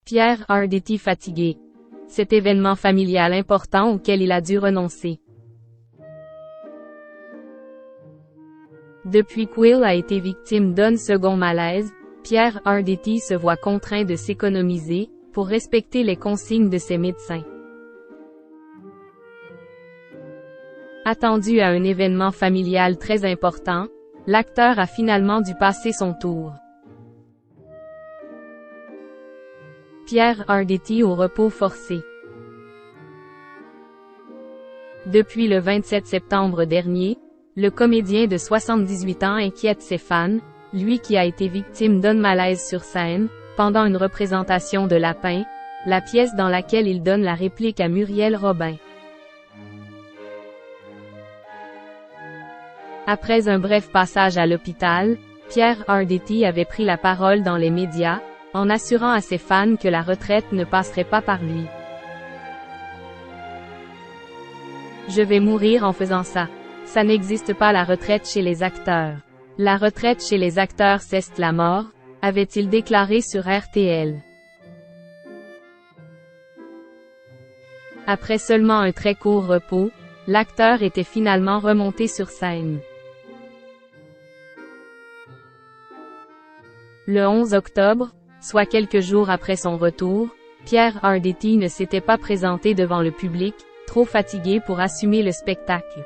Pierre Arditi fatigué. Cet événement familial important auquel il a dû renoncer. Depuis qu'Will a été victime d'un second malaise, Pierre Arditi se voit contraint de s'économiser, pour respecter les consignes de ses médecins. Attendu à un événement familial très important, l'acteur a finalement dû passer son tour. Pierre Arditi au repos forcé. Depuis le 27 septembre dernier, le comédien de 78 ans inquiète ses fans, lui qui a été victime d'un malaise sur scène, pendant une représentation de Lapin, la pièce dans laquelle il donne la réplique à Muriel Robin. Après un bref passage à l'hôpital, Pierre Arditi avait pris la parole dans les médias, en assurant à ses fans que la retraite ne passerait pas par lui. Je vais mourir en faisant ça. Ça n'existe pas la retraite chez les acteurs. La retraite chez les acteurs c'est la mort, avait-il déclaré sur RTL. Après seulement un très court repos, l'acteur était finalement remonté sur scène. Le 11 octobre, soit quelques jours après son retour, Pierre Arditi ne s'était pas présenté devant le public, trop fatigué pour assumer le spectacle.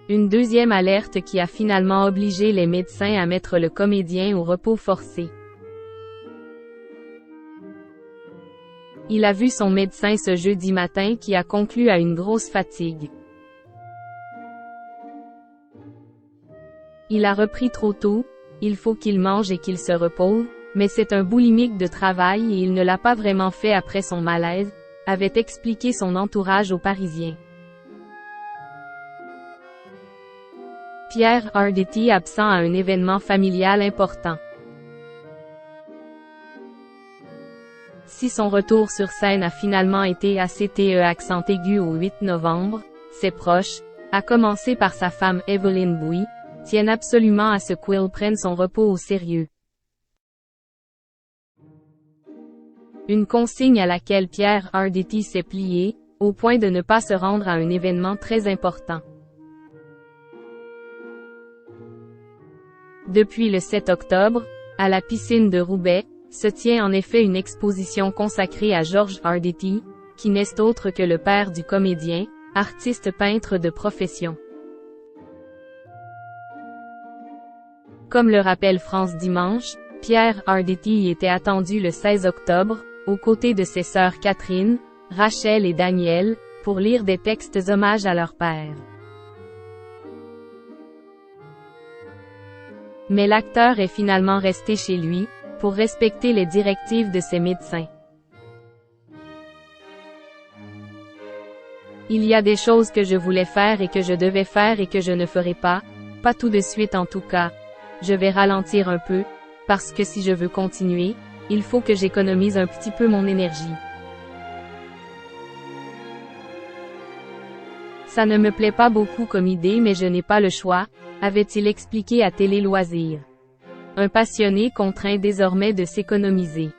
Une deuxième alerte qui a finalement obligé les médecins à mettre le comédien au repos forcé. Il a vu son médecin ce jeudi matin qui a conclu à une grosse fatigue. Il a repris trop tôt, il faut qu'il mange et qu'il se repose, mais c'est un boulimique de travail et il ne l'a pas vraiment fait après son malaise, avait expliqué son entourage aux Parisiens. Pierre Arditi absent à un événement familial important. Si son retour sur scène a finalement été ACTE accent aigu au 8 novembre, ses proches, à commencer par sa femme Evelyne Bouy, tiennent absolument à ce qu'Will prenne son repos au sérieux. Une consigne à laquelle Pierre Arditi s'est plié, au point de ne pas se rendre à un événement très important. Depuis le 7 octobre, à la piscine de Roubaix, se tient en effet une exposition consacrée à Georges Arditi, qui n'est autre que le père du comédien, artiste peintre de profession. Comme le rappelle France Dimanche, Pierre Arditi y était attendu le 16 octobre, aux côtés de ses sœurs Catherine, Rachel et Danielle, pour lire des textes hommages à leur père. Mais l'acteur est finalement resté chez lui, pour respecter les directives de ses médecins. Il y a des choses que je voulais faire et que je devais faire et que je ne ferai pas tout de suite en tout cas. Je vais ralentir un peu, parce que si je veux continuer, il faut que j'économise un petit peu mon énergie. Ça ne me plaît pas beaucoup comme idée mais je n'ai pas le choix, avait-il expliqué à Télé Loisirs. Un passionné contraint désormais de s'économiser.